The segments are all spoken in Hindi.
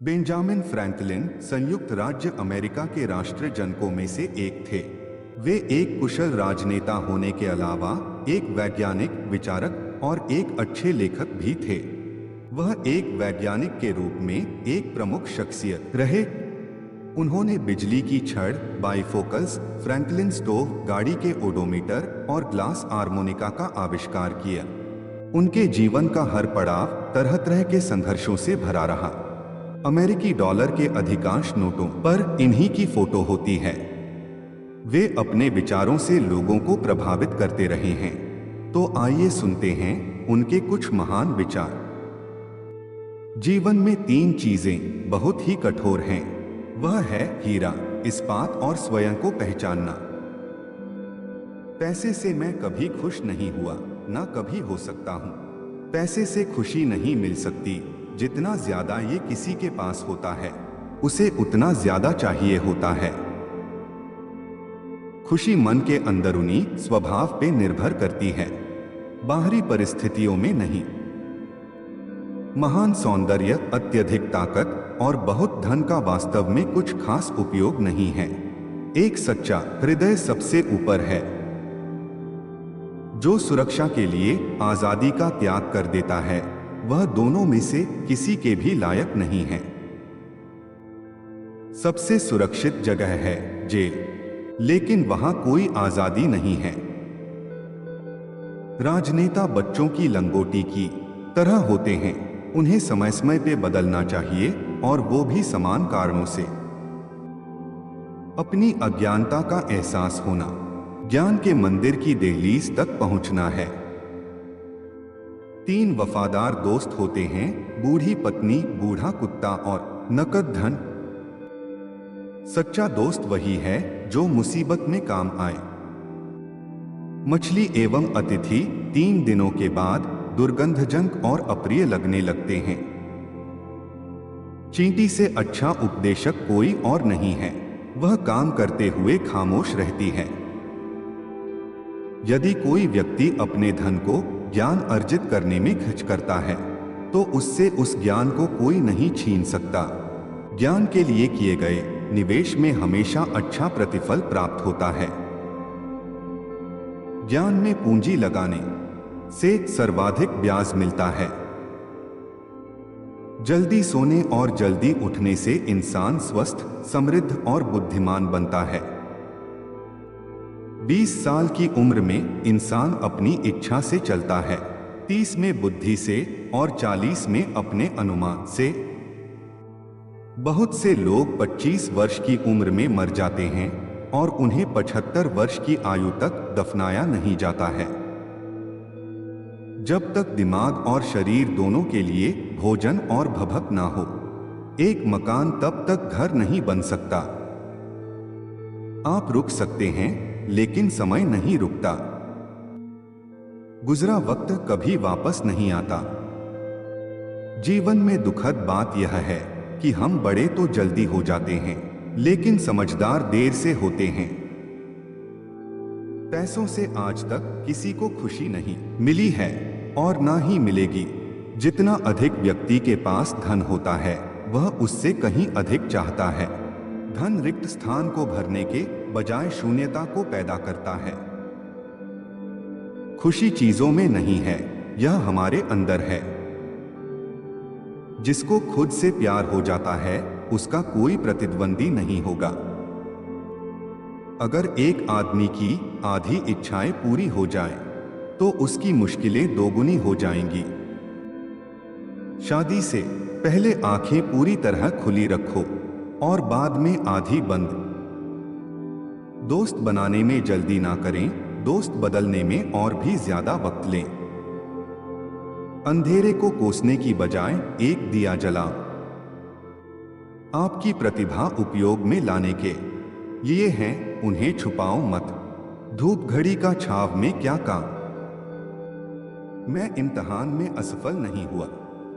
बेंजामिन फ्रैंकलिन संयुक्त राज्य अमेरिका के राष्ट्रजनकों में से एक थे। वे एक कुशल राजनेता होने के अलावा एक वैज्ञानिक, विचारक और एक अच्छे लेखक भी थे। वह एक वैज्ञानिक के रूप में एक प्रमुख शख्सियत रहे। उन्होंने बिजली की छड़, बाइफोकल्स, फ्रैंकलिन स्टोव, गाड़ी के ओडोमीटर और ग्लास हार्मोनिका का आविष्कार किया। उनके जीवन का हर पड़ाव तरह तरह के संघर्षों से भरा रहा। अमेरिकी डॉलर के अधिकांश नोटों पर इन्हीं की फोटो होती है। वे अपने विचारों से लोगों को प्रभावित करते रहे हैं। तो आइए सुनते हैं उनके कुछ महान विचार। जीवन में 3 चीजें बहुत ही कठोर हैं। वह है हीरा, इस्पात और स्वयं को पहचानना। पैसे से मैं कभी खुश नहीं हुआ, ना कभी हो सकता हूं। पैसे से खुशी नहीं मिल सकती। जितना ज्यादा ये किसी के पास होता है, उसे उतना ज्यादा चाहिए होता है। खुशी मन के अंदरूनी स्वभाव पे निर्भर करती है, बाहरी परिस्थितियों में नहीं। महान सौंदर्य, अत्यधिक ताकत और बहुत धन का वास्तव में कुछ खास उपयोग नहीं है। एक सच्चा हृदय सबसे ऊपर है, जो सुरक्षा के लिए आजादी का त्याग कर देता है। वह दोनों में से किसी के भी लायक नहीं है। सबसे सुरक्षित जगह है जेल, लेकिन वहां कोई आजादी नहीं है। राजनेता बच्चों की लंगोटी की तरह होते हैं। उन्हें समय समय पे बदलना चाहिए, और वो भी समान कारणों से। अपनी अज्ञानता का एहसास होना, ज्ञान के मंदिर की दहलीज तक पहुंचना है। 3 वफादार दोस्त होते हैं, बूढ़ी पत्नी, बूढ़ा कुत्ता और नकद धन। सच्चा दोस्त वही है जो मुसीबत में काम आए। मछली एवं अतिथि 3 दिनों के बाद दुर्गंधजनक और अप्रिय लगने लगते हैं। चींटी से अच्छा उपदेशक कोई और नहीं है। वह काम करते हुए खामोश रहती है। यदि कोई व्यक्ति अपने धन को ज्ञान अर्जित करने में खर्च करता है, तो उससे उस ज्ञान को कोई नहीं छीन सकता। ज्ञान के लिए किए गए निवेश में हमेशा अच्छा प्रतिफल प्राप्त होता है। ज्ञान में पूंजी लगाने से सर्वाधिक ब्याज मिलता है। जल्दी सोने और जल्दी उठने से इंसान स्वस्थ, समृद्ध और बुद्धिमान बनता है। 20 साल की उम्र में इंसान अपनी इच्छा से चलता है, 30 में बुद्धि से और 40 में अपने अनुमान से। बहुत से लोग 25 वर्ष की उम्र में मर जाते हैं और उन्हें 75 वर्ष की आयु तक दफनाया नहीं जाता है। जब तक दिमाग और शरीर दोनों के लिए भोजन और भभक ना हो, एक मकान तब तक घर नहीं बन सकता। आप रुक सकते हैं, लेकिन समय नहीं रुकता। गुजरा वक्त कभी वापस नहीं आता। जीवन में दुखद बात यह है कि हम बड़े तो जल्दी हो जाते हैं, लेकिन समझदार देर से होते हैं। पैसों से आज तक किसी को खुशी नहीं मिली है और ना ही मिलेगी। जितना अधिक व्यक्ति के पास धन होता है, वह उससे कहीं अधिक चाहता है। धन रिक्त स्थान को भरने के बजाय शून्यता को पैदा करता है। खुशी चीजों में नहीं है, यह हमारे अंदर है। जिसको खुद से प्यार हो जाता है, उसका कोई प्रतिद्वंदी नहीं होगा। अगर एक आदमी की आधी इच्छाएं पूरी हो जाएं, तो उसकी मुश्किलें दोगुनी हो जाएंगी। शादी से पहले आंखें पूरी तरह खुली रखो और बाद में आधी बंद। दोस्त बनाने में जल्दी ना करें, दोस्त बदलने में और भी ज्यादा वक्त लें। अंधेरे को कोसने की बजाय एक दिया जलाओ। आपकी प्रतिभा उपयोग में लाने के लिए हैं, उन्हें छुपाओ मत। धूप घड़ी का छाव में क्या काम। मैं इम्तिहान में असफल नहीं हुआ,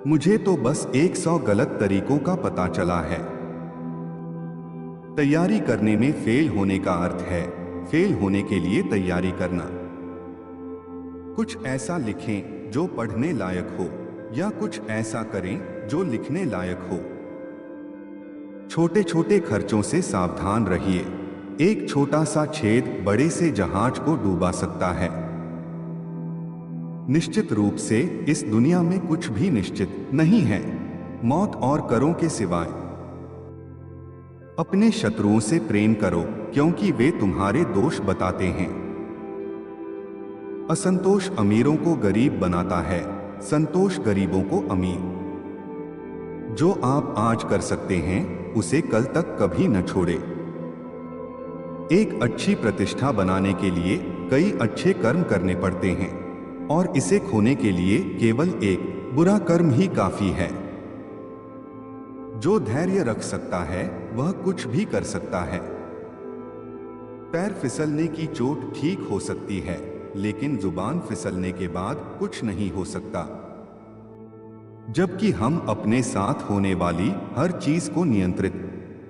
मुझे तो बस 100 गलत तरीकों का पता चला है। तैयारी करने में फेल होने का अर्थ है फेल होने के लिए तैयारी करना। कुछ ऐसा लिखें जो पढ़ने लायक हो, या कुछ ऐसा करें जो लिखने लायक हो। छोटे छोटे खर्चों से सावधान रहिए। एक छोटा सा छेद बड़े से जहाज को डूबा सकता है। निश्चित रूप से इस दुनिया में कुछ भी निश्चित नहीं है, मौत और करों के सिवाय। अपने शत्रुओं से प्रेम करो क्योंकि वे तुम्हारे दोष बताते हैं। असंतोष अमीरों को गरीब बनाता है, संतोष गरीबों को अमीर। जो आप आज कर सकते हैं उसे कल तक कभी न छोड़े। एक अच्छी प्रतिष्ठा बनाने के लिए कई अच्छे कर्म करने पड़ते हैं और इसे खोने के लिए केवल एक बुरा कर्म ही काफी है। जो धैर्य रख सकता है वह कुछ भी कर सकता है। पैर फिसलने की चोट ठीक हो सकती है, लेकिन जुबान फिसलने के बाद कुछ नहीं हो सकता। जबकि हम अपने साथ होने वाली हर चीज को नियंत्रित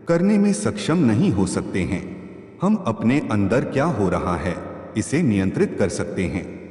करने में सक्षम नहीं हो सकते हैं, हम अपने अंदर क्या हो रहा है इसे नियंत्रित कर सकते हैं।